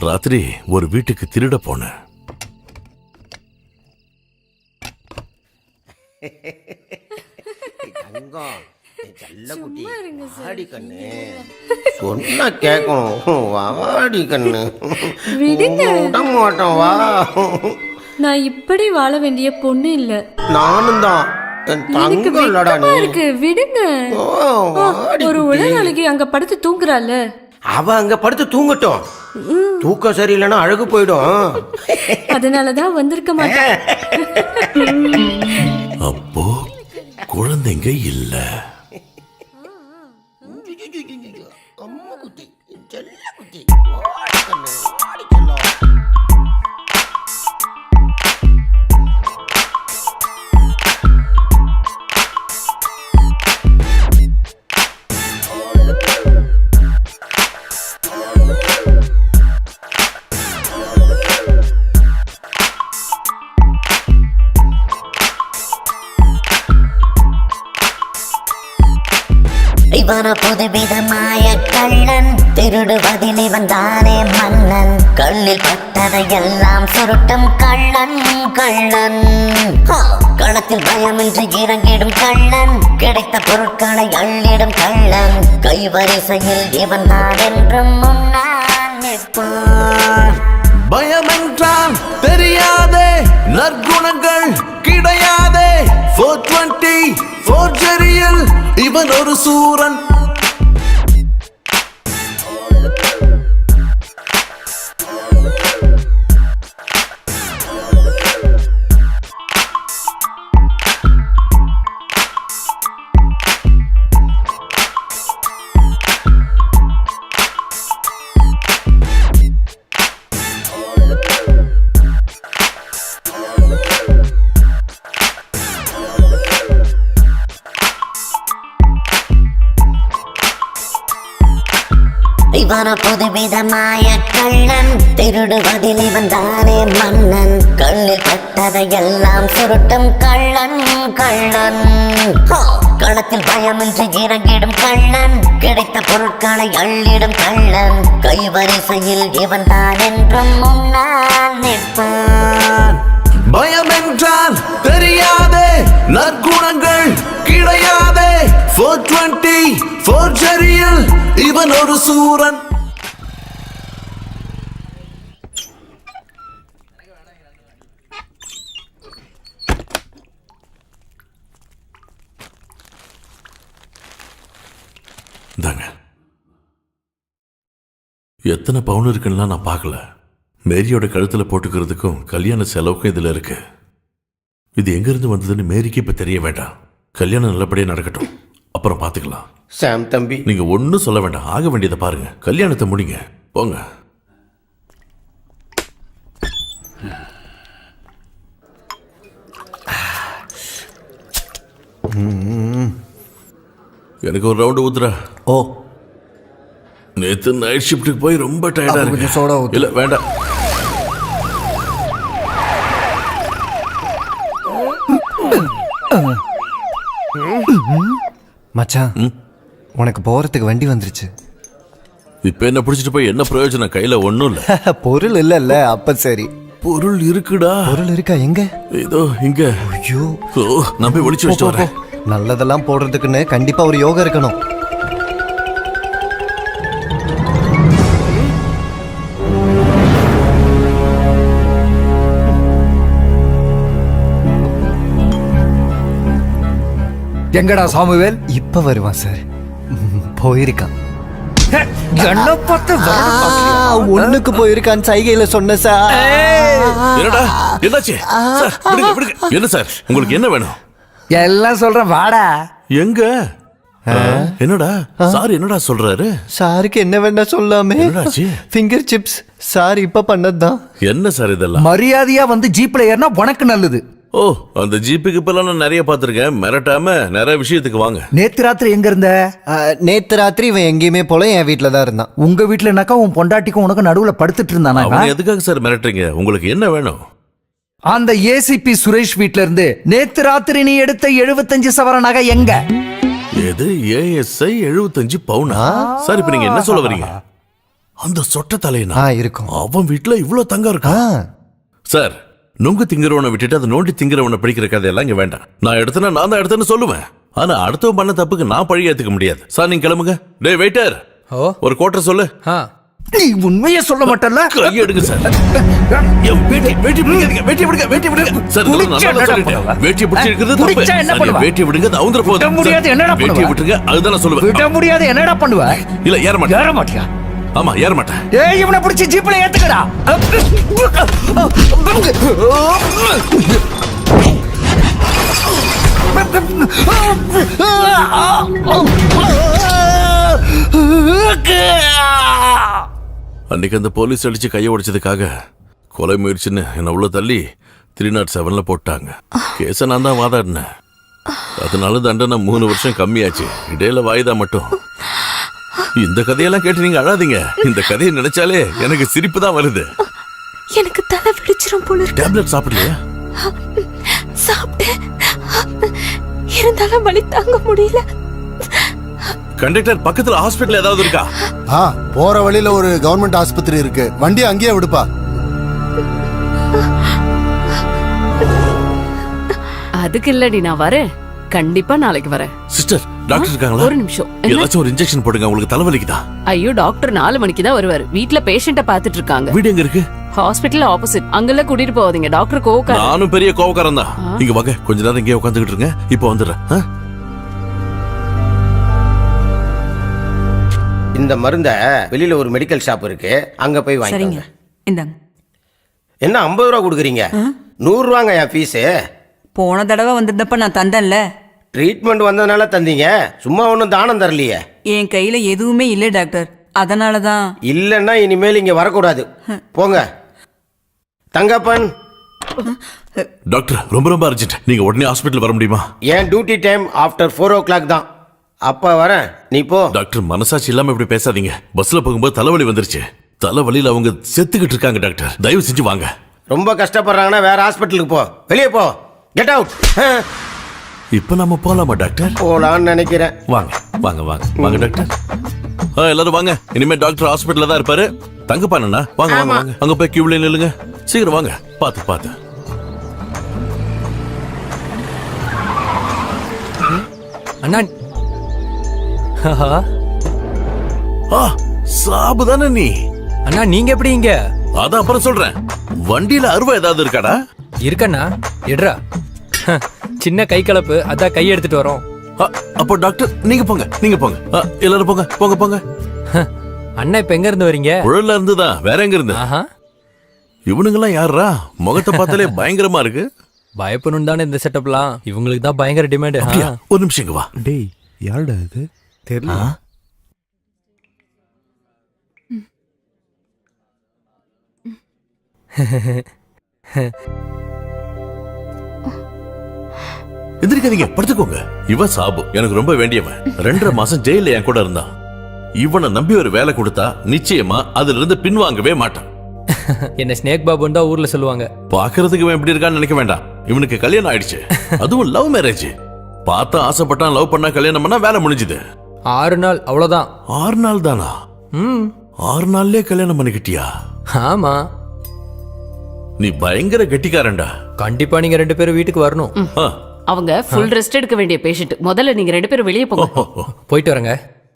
ராத்திரி ஒரு வீட்டுக்கு திருட போனேன். சொன்னா கேட்கணும். வாடி கண்ணு, விட மாட்டோம். வா. நான் இப்படி வாழ வேண்டிய பொண்ணு இல்ல. நானும் தான். விடுங்க. ஒரு உலகாளிக்கு அங்க படுத்து தூங்குறாள். அவ அங்க படுத்து தூங்கட்டும். தூக்கம் சரியில்லைன்னா அழகு போயிடும். அதனாலதான் வந்திருக்க மாட்டேன். அப்போ குழந்தைங்க இல்ல. இவன புதுவிதமாய கள்ளன், திருடுவதில் இவன் தானே மன்னன். கண்ணில் பட்டதையெல்லாம் சுருட்டும் கள்ளன் கள்ளன். களத்தில் பயமின்றி இறங்கிடும் கள்ளன், கிடைத்த பொருட்களை அள்ளிடும் கள்ளன். கைவரிசையில் இவன் தான் என்றும் முன்னால் நிற்பான். பயமென்றால் தெரியாதே, நற்குணங்கள் கிடையாதே. 420 ஃபோர்ஜரியில் இவன் ஒரு சூரன். இவன புதுவிதமாய கள்ளன், திருடுவதில் இவன் தானே மன்னன். கண்ணில் பட்டதையெல்லாம் சுருட்டும் கள்ளன் கள்ளன். களத்தில் பயமின்றி இறங்கிடும் கள்ளன், கிடைத்த பொருட்களை அள்ளிடும் கள்ளன். கைவரிசையில் இவன் தான் என்றும் முன்னால் நிற்பான். பயமென்றால் தெரியாதே, நற்குணங்கள் கிடையாதே. 420 ஃபோர்ஜரியில் இவன் ஒரு சூரன். இந்தாங்க. எத்தனை பவுன் இருக்குன்னா நான் பார்க்கல. மேரியோட கழுத்துல போட்டுக்கிறதுக்கும் கல்யாண செலவுக்கும் இதுல இருக்கு. இது எங்க இருந்து வந்ததுன்னு மேரிக்கு இப்ப தெரிய வேண்டாம். கல்யாணம் நல்லபடியா நடக்கட்டும், அப்புறம் பாத்துக்கலாம். சாம் தம்பி, நீங்க ஒன்னும் சொல்ல வேண்டாம். ஆக வேண்டியதை பாருங்க. கல்யாணத்தை முடிங்க, போங்க. எனக்கு ஒரு ரவுண்டு ஊத்துறா. ஓ, நேத்து நைட் ஷிஃப்ட்டுக்கு போய் ரொம்ப டயர்டா இருக்கு. சோடா ஊத்து. இல்ல வேண்டாம். மச்சான், உனக்கு போறதுக்கு வண்டி வந்துருச்சு. இப்ப என்ன பிடிச்சிட்டு போய் என்ன பிரயோஜனம்? கையில ஒண்ணும் இல்ல. பொருள் இல்ல. அப்ப சரி, பொருள் இருக்குடா. பொருள் இருக்கா? எங்க? இதோ இங்க. ஐயோ, நான் போய் ஒளிச்சு வச்சுட்டு வரேன். நல்லதெல்லாம் போடுறதுக்குன்னு கண்டிப்பா ஒரு யோகா இருக்கணும். எங்கடா சாமுவேல்? இப்ப வருவான் சார். போயிருக்கான். ஒண்ணுக்கு போயிருக்கான் சைகையில சொன்ன சார். என்னடா என்னாச்சு? சார், விடுங்க, விடுங்க. என்ன சார், உங்களுக்கு என்ன வேணும்? எல்லாம் சொல்றேன், வாடா. எங்க? என்னடா சார் என்னடா சொல்றாரு? சாருக்கு என்ன வேணா சொல்லாமே. ஃபிங்கர் சிப்ஸ் சார் இப்ப பண்ணதுதான். என்ன சார் இதெல்லாம்? மரியாதையா வந்து ஜீப்ல ஏறினா உனக்கு நல்லது. ஓ, அந்த ஜீப்புக்கு இப்பெல்லாம் நான் நிறைய பார்த்திருக்கேன். மிரட்டாம நிறைய விஷயத்துக்கு வாங்க. நேத்து ராத்திரி எங்க இருந்த? நேத்து ராத்திரி இவன் எங்கேயுமே போல, என் வீட்டுல தான் இருந்தான். உங்க வீட்டுலனாக்கா உன் பொண்டாட்டிக்கும் உனக்கு நடுவுல படுத்துட்டு இருந்தானா? எதுக்காக சார் மிரட்டுறீங்க? உங்களுக்கு என்ன வேணும்? அந்த ஏசிபி சுரேஷ் வீட்ல இருந்து நேத்து ராத்திரி நீ எடுத்த 75 சவர நகை எங்க? எது? ஏஎஸ்ஐ 75 பவுனா? சார் இப்ப நீங்க என்ன சொல்ல வரீங்க? அந்த சொட்ட தலையனா இருக்கும். அவன் வீட்டுல இவ்வளவு தங்கம் இருக்கா? சார், நுங்கு திங்கிறவனை விட்டுட்டு அதை நோண்டி திங்கிறவனை பிடிக்கிற கதையெல்லாம் இங்க வேண்டாம். நான் எடுத்தேன்னா நான் தான் எடுத்தேன்னு சொல்லுவேன். ஆனா அடுத்தவன் பண்ண தப்புக்கு நான் பழி ஏத்துக்க முடியாது. சார் நீங்க கிளம்புங்க. டேய் வெயிட்டர், ஒரு கோட்டர் சொல்லு. நீ உண்மையை சொல்ல மாட்டல்ல? கையெடுங்க சார். வேட்டி பிடிக்காதீங்க, வேட்டி விடுங்க, வேட்டி விடுங்க. சார் நான் சொல்லிட்டேன், வேட்டி பிடிச்சி இருக்கிறது தப்பு. பிடிச்சா என்ன பண்ணுவ? வேட்டி விடுங்க, அது அவுந்தற போகுது. விட முடியாது, என்னடா பண்ணுவ? வேட்டி விட்டுருங்க, அதுதான் நான் சொல்லுவேன். விட முடியாது, என்னடா பண்ணுவ? இல்ல ஏற மாட்டேன். ஏற மாட்டியா? ஆமா ஏற மாட்டேன். ஏய், இவனை பிடிச்சி ஜீப்ல ஏத்துக்கடா. அன்னைக்கு அந்த போலீஸ் அடிச்சு கையை உடைச்சதுக்காக கொலை முயற்சின்னு என்ன உள்ள தள்ளி 307ல போட்டாங்க. கேஸ நான் தான் வாதாடினேன். அதனால தண்டனை 3 வருஷம் கம்மியாச்சு. இடையில வாய்தா மட்டும். இந்த கதையெல்லாம் கேட்டு நீங்க அழாதீங்க. இந்த கதையை நினைச்சாலே எனக்கு சிரிப்பு தான் வருது. எனக்கு தலை வெடிச்சிரும் போல இருக்கு. டேப்லெட் சாப்பிடலையா? சாப்பிட்டேன், இருந்தாலும் வலி தாங்க முடியல. கண்டக்டர், பக்கத்துல ஹாஸ்பிடல் ஏதாவது இருக்கா? போற வழியில ஒரு கவர்மெண்ட் ஆஸ்பத்திரி இருக்கு, வண்டி அங்கேயே விடுப்பா. அதுக்கு இல்லடி, நான் வரேன். கண்டிப்பா நாளைக்கு வரேன். சிஸ்டர், டாக்டர் இருக்காங்களா? ஒரு நிமிஷம். ஏதாச்சும் ஒரு இன்ஜெக்ஷன் போடுங்க, உங்களுக்கு தலைவலிக்குதா? ஐயோ, டாக்டர் 4 மணிக்கு தான் வருவாரு. வீட்ல பேஷண்ட்ட பாத்துட்டு இருக்காங்க. வீடு எங்க இருக்கு? Hospital opposite. அங்கெல்லாம் கூட்டிட்டு போவாதீங்க, டாக்டர் கோவக்கார. நானும் பெரிய கோவக்காரன் தான். இங்க வாங்க, கொஞ்ச நேரம் இங்கே உட்காந்துக்கிட்டு இருங்க. இப்போ வந்துடுறேன். இந்த மருந்த வெளியில ஒரு மெடிக்கல் ஷாப் இருக்கு, அங்க போய் வாங்கிக்கோங்க. இந்தாங்க. என்ன 50 ரூபா கொடுக்குறீங்க? 100 ரூபாங்க என் ஃபீஸு. போன தடவை வந்திருந்தப்ப நான் தந்தேன்ல. ட்ரீட்மெண்ட் வந்ததுனால தந்தீங்க, சும்மா ஒன்றும் தானம் தரலையே. என் கையில எதுவுமே இல்லை டாக்டர், அதனால தான். இல்லைன்னா இனிமேல் இங்க வரக்கூடாது, போங்க. தங்கப்பன். டாக்டர், ரொம்ப ரொம்ப அர்ஜென்ட். நீங்க உடனே ஹாஸ்பிடல் வர முடியுமா? என் டியூட்டி டைம் ஆஃப்டர் 4 o'clock தான். அப்ப வரேன், நீ போ. டாக்டர், மனசாட்சி இல்லாம இப்படி பேசாதீங்க. பஸ்ல போகும்போது தலைவலி வந்துருச்சு. தலைவலியில அவங்க செத்துக்கிட்டு இருக்காங்க டாக்டர். தயவு செஞ்சு வாங்க. ரொம்ப கஷ்டப்படுறாங்கன்னா வேற ஹாஸ்பிட்டலுக்கு போ. வெளியே போ, கெட் அவுட். இப்ப நம்ம போலாமா டாக்டர்? போலான்னு நினைக்கிறேன். வாங்க வாங்க வாங்க வாங்க டாக்டர். எல்லாரும் வாங்க. இனிமே டாக்டர் ஹாஸ்பிட்டல்ல தான் இருப்பாரு. தங்கப்பானா வாங்க வாங்க வாங்க. அங்க போய் கியூல நில்லுங்க. சீக்கிரம் வாங்க. பாத்து பாத்து. அண்ணா, சாபுதானே நீ? அண்ணா நீங்க எப்படி இங்க? அதான் அப்புறம் சொல்றேன். வண்டியில அருவா ஏதாவது இருக்காடா? இருக்கண்ணா, எடுறா. சின்ன கை கலப்பு, அதான் கை எடுத்துட்டு வரோம். அப்போ டாக்டர் நீங்க போங்க, நீங்க போங்க. எல்லாரும் போங்க போங்க போங்க. அண்ணா இப்ப எங்க இருந்து வரீங்க? உழல்ல இருந்து தான். வேற எங்க இருந்து? இவனுங்கெல்லாம் யாரா? முகத்தை பார்த்தாலே பயங்கரமா இருக்கு. பயப்படணும் தானே இந்த செட்டப்லாம். இவங்களுக்கு தான் பயங்கர டிமாண்ட். ஒரு நிமிஷம் இங்க வா. டேய், யாருடா இது? தெரியல. எந்திரிக்காதீங்க, படுத்துக்கோங்க. இவன் சாபு, எனக்கு ரொம்ப வேண்டியவன். 2.5 மாசம் ஜெயில என் கூட இருந்தான். இவனை நம்பி ஒரு வேலை கொடுத்தா நிச்சயமா அதுல இருந்து பின்வாங்கவே மாட்டான். என்ன ஸ்னேக் பாபுன்னு தான் ஊர்ல சொல்லுவாங்க. பாக்குறதுக்கு இவன் எப்படி இருக்கான்னு நினைக்க வேண்டாம். இவனுக்கு கல்யாணம் ஆயிடுச்சு, அதுவும் லவ் மேரேஜ். பார்த்தா ஆசைப்பட்டான், லவ் பண்ணா கல்யாணம் பண்ணா வேலை முடிஞ்சுது. 6 நாள் அவ்வளவுதான். 6 நாள் தானா? 6 நாள்லயே கல்யாணம் பண்ணிக்கிட்டியா? ஆமா. நீ பயங்கர கெட்டிக்காரன்டா. கண்டிப்பா நீங்க 2 பேரும் வீட்டுக்கு வரணும். அவங்க ஃபுல் ரெஸ்ட் எடுக்க வேண்டிய பேஷண்ட். முதல்ல நீங்க 2 பேரும் வெளியே போங்க. போயிட்டு வரேங்க.